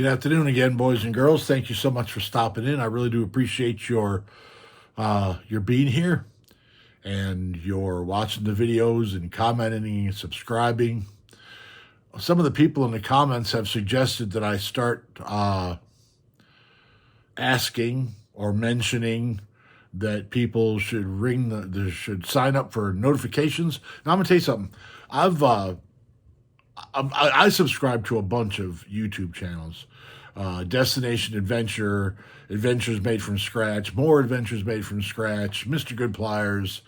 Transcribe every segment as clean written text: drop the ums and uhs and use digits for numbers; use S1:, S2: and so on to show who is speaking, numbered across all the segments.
S1: Good afternoon again, boys and girls. Thank you so much for stopping in. I really do appreciate your being here and your watching the videos and commenting and subscribing. Some of the people in the comments have suggested that I start asking or mentioning that people should they should sign up for notifications. Now I'm gonna tell you something. I've I subscribe to a bunch of YouTube channels. Destination Adventure, Adventures Made from Scratch, More Adventures Made from Scratch, Mr. Good Pliers,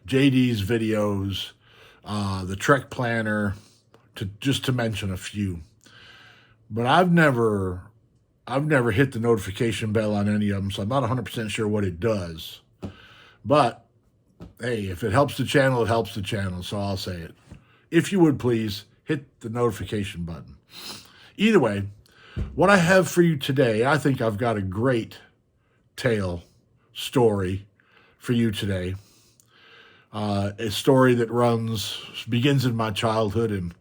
S1: JD's videos, the Trek Planner, just to mention a few. But I've never hit the notification bell on any of them, so I'm not 100% sure what it does. But hey, if it helps the channel, it helps the channel, so I'll say it. If you would please hit the notification button. Either way, what I have for you today, I think I've got a great tale story for you today. A story that begins in my childhood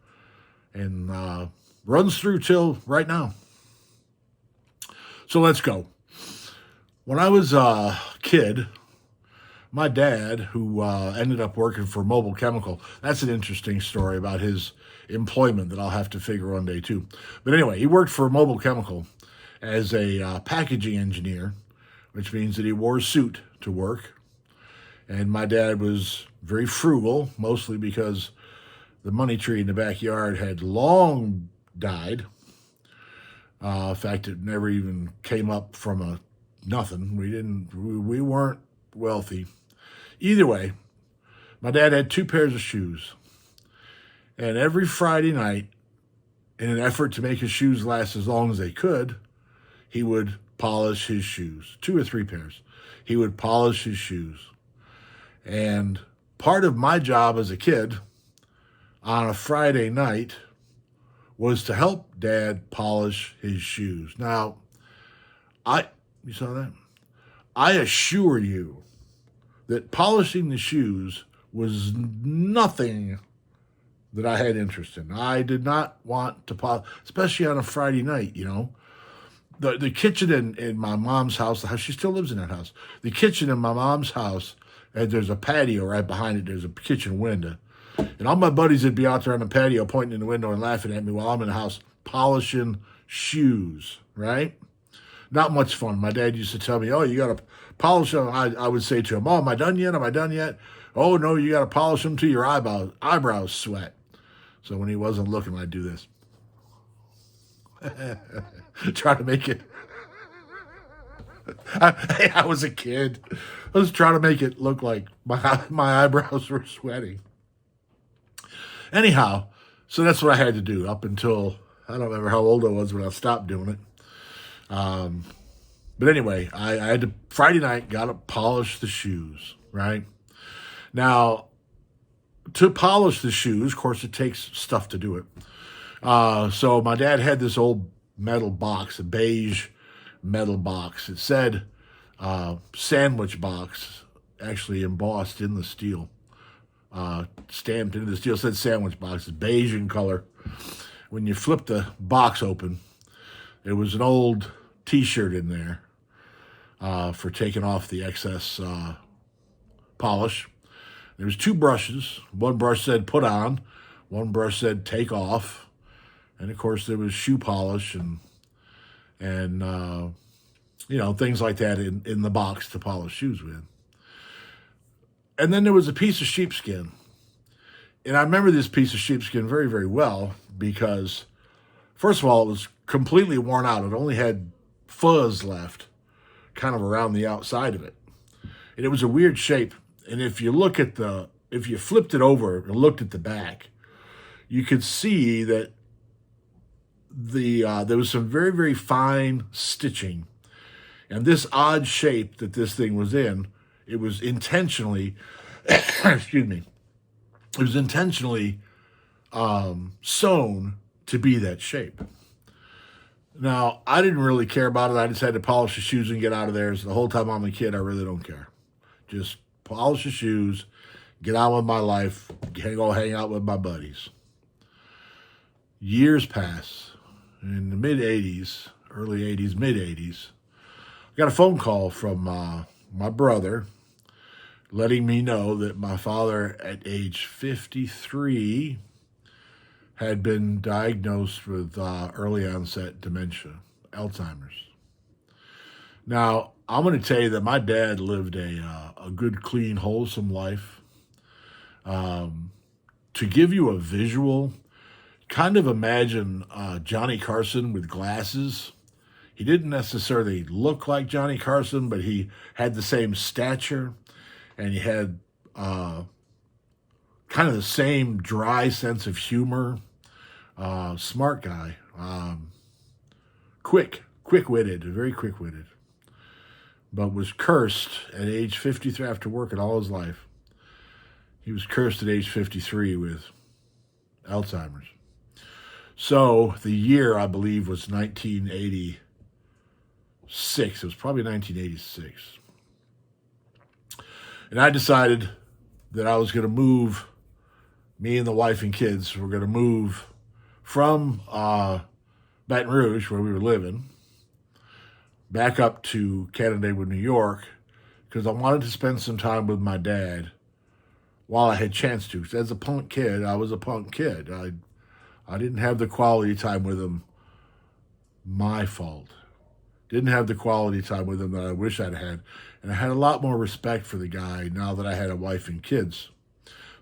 S1: and runs through till right now. So let's go. When I was a kid, my dad, who ended up working for Mobil Chemical, that's an interesting story about his employment that I'll have to figure one day too. But anyway, he worked for Mobil Chemical as a packaging engineer, which means that he wore a suit to work. And my dad was very frugal, mostly because the money tree in the backyard had long died. In fact, it never even came up from nothing. We weren't wealthy. Either way, my dad had 2 pairs of shoes. And every Friday night, in an effort to make his shoes last as long as they could, he would polish his shoes. 2 or 3 pairs. He would polish his shoes. And part of my job as a kid on a Friday night was to help Dad polish his shoes. Now, you saw that? I assure you that polishing the shoes was nothing that I had interest in. I did not want to polish, especially on a Friday night, you know. The kitchen in my mom's house, the house, she still lives in that house. The kitchen in my mom's house, and there's a patio right behind it. There's a kitchen window. And all my buddies would be out there on the patio pointing in the window and laughing at me while I'm in the house polishing shoes, right? Not much fun. My dad used to tell me, oh, you got to polish them. I would say to him, oh, am I done yet? Am I done yet? Oh, no, you got to polish them till your eyebrows sweat. So when he wasn't looking, I'd do this. Try to make it. I was a kid. I was trying to make it look like my eyebrows were sweating. Anyhow, so that's what I had to do up until, I don't remember how old I was when I stopped doing it. But anyway, I had to, Friday night, got to polish the shoes, right? Now, to polish the shoes, of course, it takes stuff to do it. So my dad had this old metal box, a beige metal box. It said sandwich box, actually embossed in the steel. Stamped into the steel, said sandwich box. It's beige in color. When you flip the box open, there was an old T-shirt in there for taking off the excess polish. There was 2 brushes. One brush said put on. One brush said take off. And of course there was shoe polish and things like that in the box to polish shoes with. And then there was a piece of sheepskin. And I remember this piece of sheepskin very, very well because, first of all, it was completely worn out. It only had fuzz left kind of around the outside of it. And it was a weird shape. And if you flipped it over and looked at the back, you could see that there was some very, very fine stitching. And this odd shape that this thing was in, it was intentionally, excuse me, it was intentionally sewn to be that shape. Now, I didn't really care about it. I just had to polish the shoes and get out of there. So the whole time I'm a kid, I really don't care. Just polish the shoes, get on with my life, go hang out with my buddies. Years pass. In the mid-'80s, early 80s, mid 80s. I got a phone call from my brother letting me know that my father at age 53 had been diagnosed with early onset dementia, Alzheimer's. Now, I'm going to tell you that my dad lived a good, clean, wholesome life. To give you a visual, kind of imagine Johnny Carson with glasses. He didn't necessarily look like Johnny Carson, but he had the same stature, and he had kind of the same dry sense of humor. Smart guy, quick-witted, very quick-witted, but was cursed at age 53 after working all his life. He was cursed at age 53 with Alzheimer's. So the year, I believe, was 1986. It was probably 1986. And I decided that I was going to move, me and the wife and kids were going to move from Baton Rouge, where we were living, back up to Canandaigua, New York, because I wanted to spend some time with my dad while I had a chance to. As a punk kid, I was a punk kid. I didn't have the quality time with him. My fault. Didn't have the quality time with him that I wish I'd had. And I had a lot more respect for the guy now that I had a wife and kids.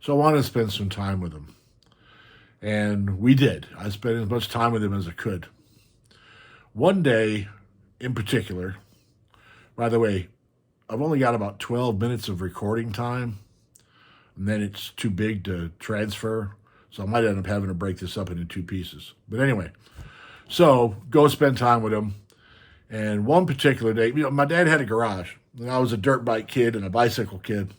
S1: So I wanted to spend some time with him. And we did. I spent as much time with him as I could. One day in particular, by the way, I've only got about 12 minutes of recording time, and then it's too big to transfer. So I might end up having to break this up into two pieces. But anyway, so go spend time with him. And one particular day, my dad had a garage. And I was a dirt bike kid and a bicycle kid.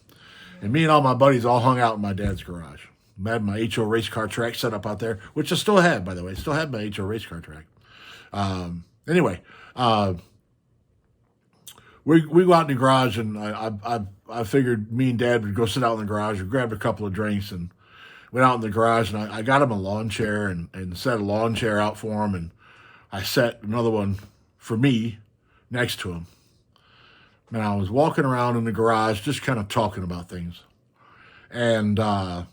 S1: And me and all my buddies all hung out in my dad's garage. I had my HO race car track set up out there, which I still have, by the way. Still have my HO race car track. Anyway, we go out in the garage, and I figured me and Dad would go sit out in the garage. We grabbed a couple of drinks and went out in the garage, and I got him a lawn chair and set a lawn chair out for him, and I set another one for me next to him. And I was walking around in the garage just kind of talking about things. And I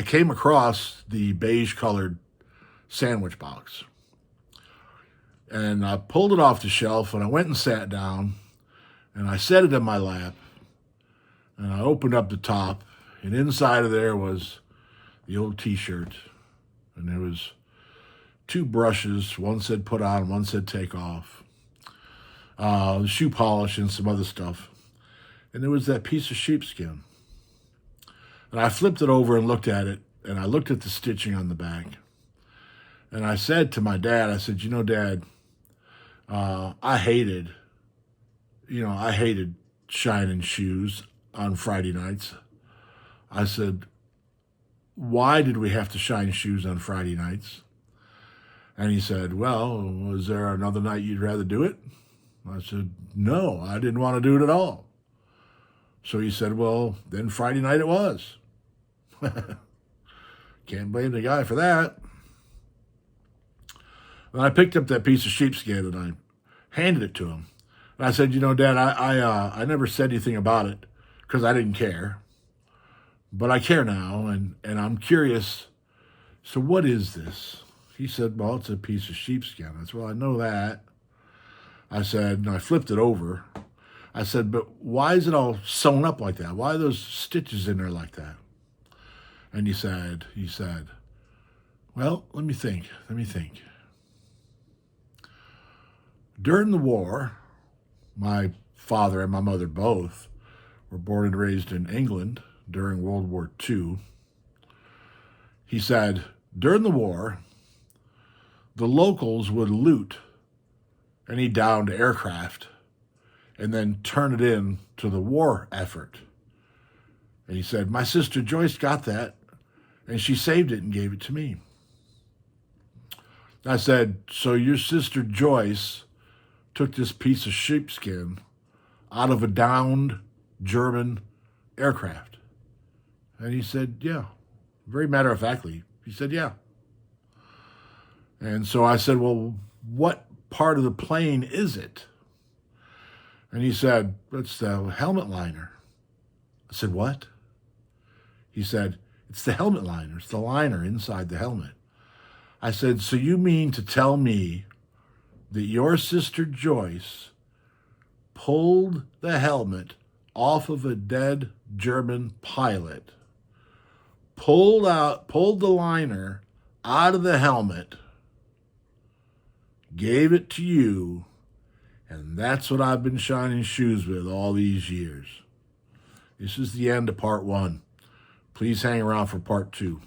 S1: came across the beige-colored sandwich box. And I pulled it off the shelf, and I went and sat down, and I set it in my lap, and I opened up the top, and inside of there was the old T-shirt, and there was two brushes. One said put on, one said take off. Shoe polish and some other stuff. And there was that piece of sheepskin. And I flipped it over and looked at it, and I looked at the stitching on the back. And I said to my dad, I said, Dad, I hated shining shoes on Friday nights. I said, why did we have to shine shoes on Friday nights? And he said, well, was there another night you'd rather do it? I said, no, I didn't want to do it at all. So he said, well, then Friday night it was. Can't blame the guy for that. And I picked up that piece of sheepskin and I handed it to him. And I said, Dad, I never said anything about it because I didn't care. But I care now, and I'm curious, so what is this? He said, well, it's a piece of sheepskin. I said, well, I know that. I said, and I flipped it over. I said, but why is it all sewn up like that? Why are those stitches in there like that? And he said, well, let me think. During the war, my father and my mother both were born and raised in England during World War II. He said, during the war, the locals would loot any downed aircraft and then turn it in to the war effort. And he said, my sister Joyce got that, and she saved it and gave it to me. I said, so your sister Joyce took this piece of sheepskin out of a downed German aircraft? And he said, yeah. Very matter-of-factly, he said, yeah. And so I said, well, what part of the plane is it? And he said, it's the helmet liner. I said, what? He said, it's the helmet liner. It's the liner inside the helmet. I said, so you mean to tell me that your sister Joyce pulled the helmet off of a dead German pilot, pulled the liner out of the helmet, gave it to you, and that's what I've been shining shoes with all these years. This is the end of part 1. Please hang around for part 2.